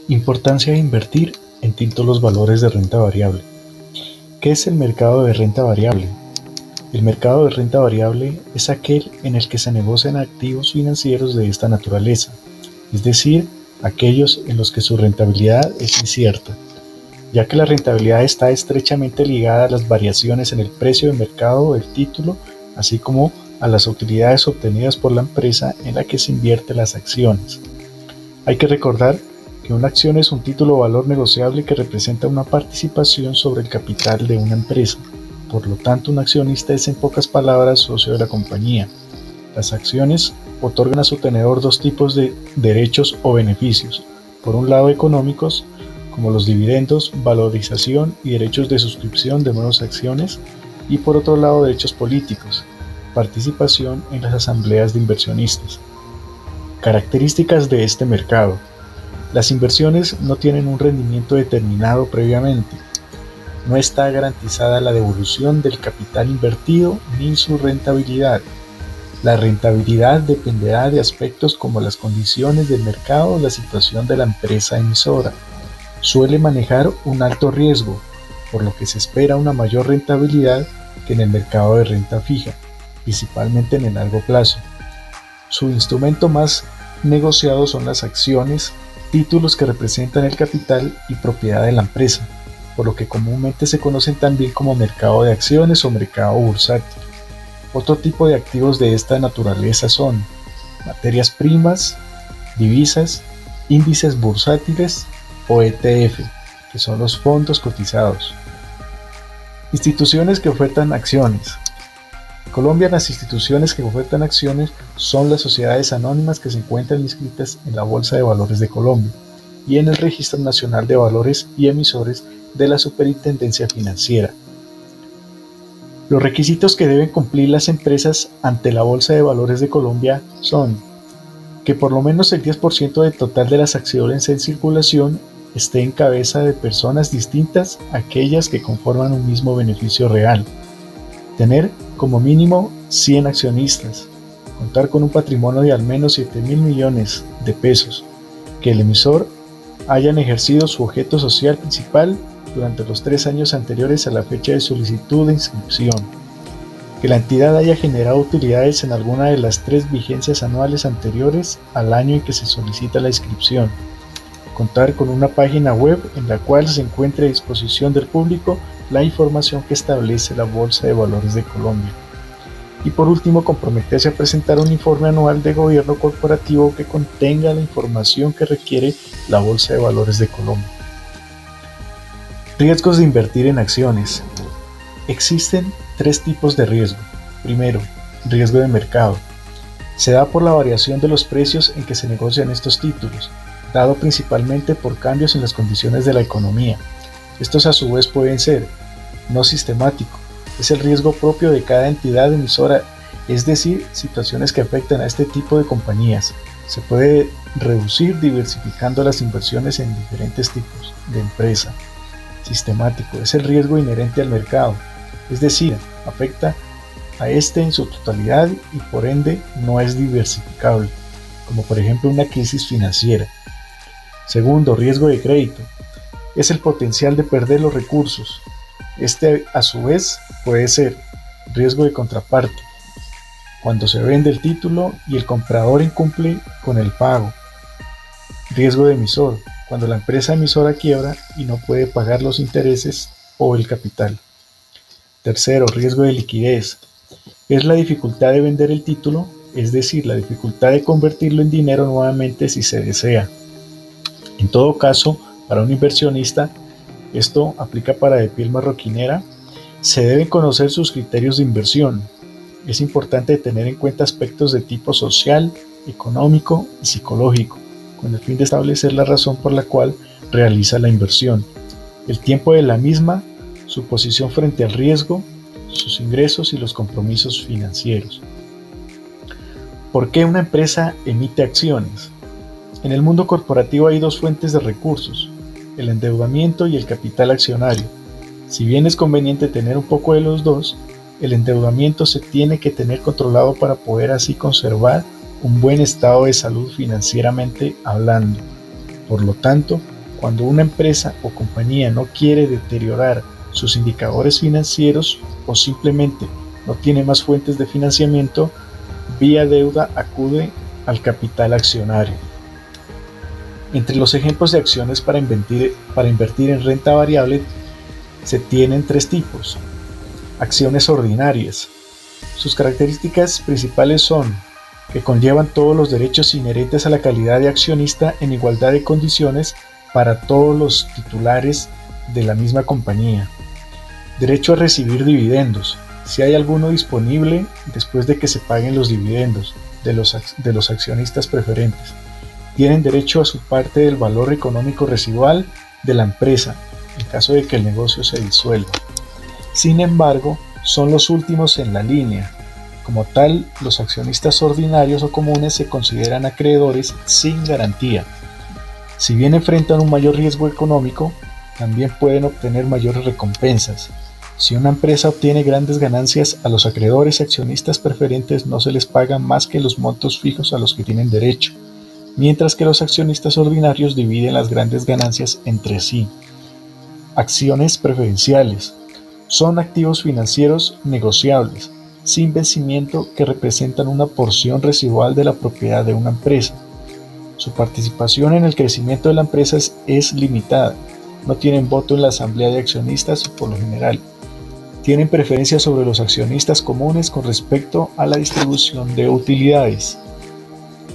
Importancia de invertir en títulos valores de renta variable. ¿Qué es el mercado de renta variable? El mercado de renta variable es aquel en el que se negocian activos financieros de esta naturaleza, es decir, aquellos en los que su rentabilidad es incierta, ya que la rentabilidad está estrechamente ligada a las variaciones en el precio de mercado del título, así como a las utilidades obtenidas por la empresa en la que se invierte las acciones. Hay que recordar que una acción es un título o valor negociable que representa una participación sobre el capital de una empresa. Por lo tanto, un accionista es en pocas palabras socio de la compañía. Las acciones otorgan a su tenedor dos tipos de derechos o beneficios. Por un lado, económicos, como los dividendos, valorización y derechos de suscripción de nuevas acciones, y por otro lado, derechos políticos, participación en las asambleas de inversionistas. Características de este mercado. Las inversiones no tienen un rendimiento determinado previamente. No está garantizada la devolución del capital invertido ni su rentabilidad. La rentabilidad dependerá de aspectos como las condiciones del mercado o la situación de la empresa emisora. Suele manejar un alto riesgo, por lo que se espera una mayor rentabilidad que en el mercado de renta fija, principalmente en el largo plazo. Su instrumento más negociado son las acciones, títulos que representan el capital y propiedad de la empresa, por lo que comúnmente se conocen también como mercado de acciones o mercado bursátil. Otro tipo de activos de esta naturaleza son materias primas, divisas, índices bursátiles o ETF, que son los fondos cotizados. Instituciones que ofertan acciones. En Colombia, las instituciones que ofertan acciones son las sociedades anónimas que se encuentran inscritas en la Bolsa de Valores de Colombia y en el Registro Nacional de Valores y Emisores de la Superintendencia Financiera. Los requisitos que deben cumplir las empresas ante la Bolsa de Valores de Colombia son que por lo menos el 10% del total de las acciones en circulación esté en cabeza de personas distintas a aquellas que conforman un mismo beneficio real, tener como mínimo 100 accionistas, contar con un patrimonio de al menos 7.000 millones de pesos, que el emisor hayan ejercido su objeto social principal durante los 3 años anteriores a la fecha de solicitud de inscripción, que la entidad haya generado utilidades en alguna de las 3 vigencias anuales anteriores al año en que se solicita la inscripción, contar con una página web en la cual se encuentre a disposición del público la información que establece la Bolsa de Valores de Colombia. Y por último, comprometerse a presentar un informe anual de gobierno corporativo que contenga la información que requiere la Bolsa de Valores de Colombia. Riesgos de invertir en acciones. Existen 3 tipos de riesgo. Primero, riesgo de mercado. Se da por la variación de los precios en que se negocian estos títulos, dado principalmente por cambios en las condiciones de la economía. Estos a su vez pueden ser no sistemático, es el riesgo propio de cada entidad emisora, es decir, situaciones que afectan a este tipo de compañías. Se puede reducir diversificando las inversiones en diferentes tipos de empresa. Sistemático es el riesgo inherente al mercado, es decir, afecta a este en su totalidad y por ende no es diversificable, como por ejemplo una crisis financiera. Segundo, riesgo de crédito. Es el potencial de perder los recursos. Este a su vez puede ser riesgo de contraparte, cuando se vende el título y el comprador incumple con el pago. Riesgo de emisor, cuando la empresa emisora quiebra y no puede pagar los intereses o el capital. Tercero, riesgo de liquidez. Es la dificultad de vender el título, es decir, la dificultad de convertirlo en dinero nuevamente si se desea. En todo caso, para un inversionista, esto aplica para De Piel Marroquinera, se deben conocer sus criterios de inversión. Es importante tener en cuenta aspectos de tipo social, económico y psicológico, con el fin de establecer la razón por la cual realiza la inversión, el tiempo de la misma, su posición frente al riesgo, sus ingresos y los compromisos financieros. ¿Por qué una empresa emite acciones? En el mundo corporativo hay 2 fuentes de recursos, el endeudamiento y el capital accionario. Si bien es conveniente tener un poco de los dos, el endeudamiento se tiene que tener controlado para poder así conservar un buen estado de salud financieramente hablando. Por lo tanto, Cuando una empresa o compañía no quiere deteriorar sus indicadores financieros o simplemente no tiene más fuentes de financiamiento, vía deuda acude al capital accionario. Entre los ejemplos de acciones para invertir en renta variable se tienen tres tipos. Acciones ordinarias. Sus características principales son que conllevan todos los derechos inherentes a la calidad de accionista en igualdad de condiciones para todos los titulares de la misma compañía. Derecho a recibir dividendos, si hay alguno disponible después de que se paguen los dividendos de los accionistas preferentes. Tienen derecho a su parte del valor económico residual de la empresa, en caso de que el negocio se disuelva. Sin embargo, son los últimos en la línea. Como tal, los accionistas ordinarios o comunes se consideran acreedores sin garantía. Si bien enfrentan un mayor riesgo económico, también pueden obtener mayores recompensas. Si una empresa obtiene grandes ganancias, a los acreedores y accionistas preferentes no se les paga más que los montos fijos a los que tienen derecho, mientras que los accionistas ordinarios dividen las grandes ganancias entre sí. Acciones preferenciales. Son activos financieros negociables, sin vencimiento, que representan una porción residual de la propiedad de una empresa. Su participación en el crecimiento de la empresa es limitada. No tienen voto en la asamblea de accionistas por lo general. Tienen preferencia sobre los accionistas comunes con respecto a la distribución de utilidades.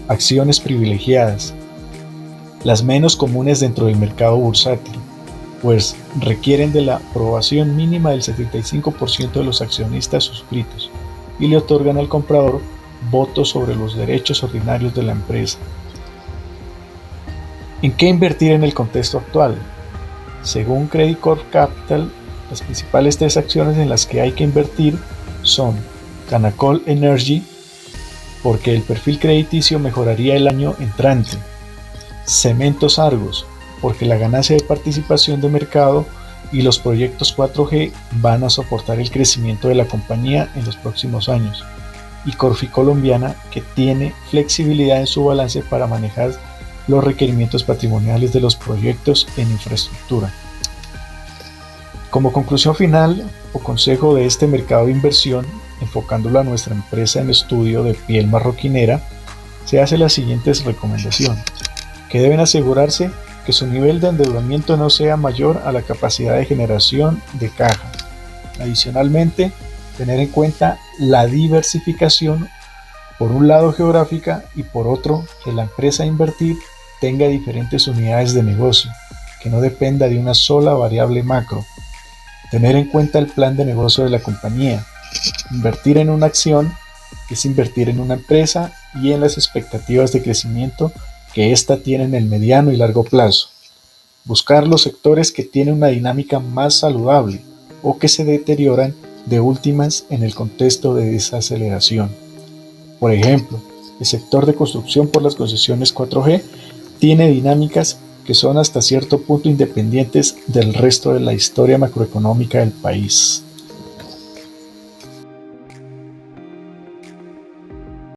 Acciones privilegiadas. Las menos comunes dentro del mercado bursátil, pues requieren de la aprobación mínima del 75% de los accionistas suscritos y le otorgan al comprador votos sobre los derechos ordinarios de la empresa. ¿En qué invertir en el contexto actual? Según Credit Corp Capital, las principales tres acciones en las que hay que invertir son Canacol Energy, porque el perfil crediticio mejoraría el año entrante; Cementos Argos, porque la ganancia de participación de mercado y los proyectos 4G van a soportar el crecimiento de la compañía en los próximos años; y Corfi Colombiana, que tiene flexibilidad en su balance para manejar los requerimientos patrimoniales de los proyectos en infraestructura. Como conclusión final o consejo de este mercado de inversión, enfocándolo a nuestra empresa en estudio de piel marroquinera, se hace las siguientes recomendaciones: que deben asegurarse que su nivel de endeudamiento no sea mayor a la capacidad de generación de caja. Adicionalmente, tener en cuenta la diversificación, por un lado geográfica y por otro que la empresa a invertir tenga diferentes unidades de negocio, que no dependa de una sola variable macro. Tener en cuenta el plan de negocio de la compañía. Invertir en una acción es invertir en una empresa y en las expectativas de crecimiento que ésta tiene en el mediano y largo plazo. Buscar los sectores que tienen una dinámica más saludable o que se deterioran de últimas en el contexto de desaceleración. Por ejemplo, el sector de construcción por las concesiones 4G tiene dinámicas que son hasta cierto punto independientes del resto de la historia macroeconómica del país.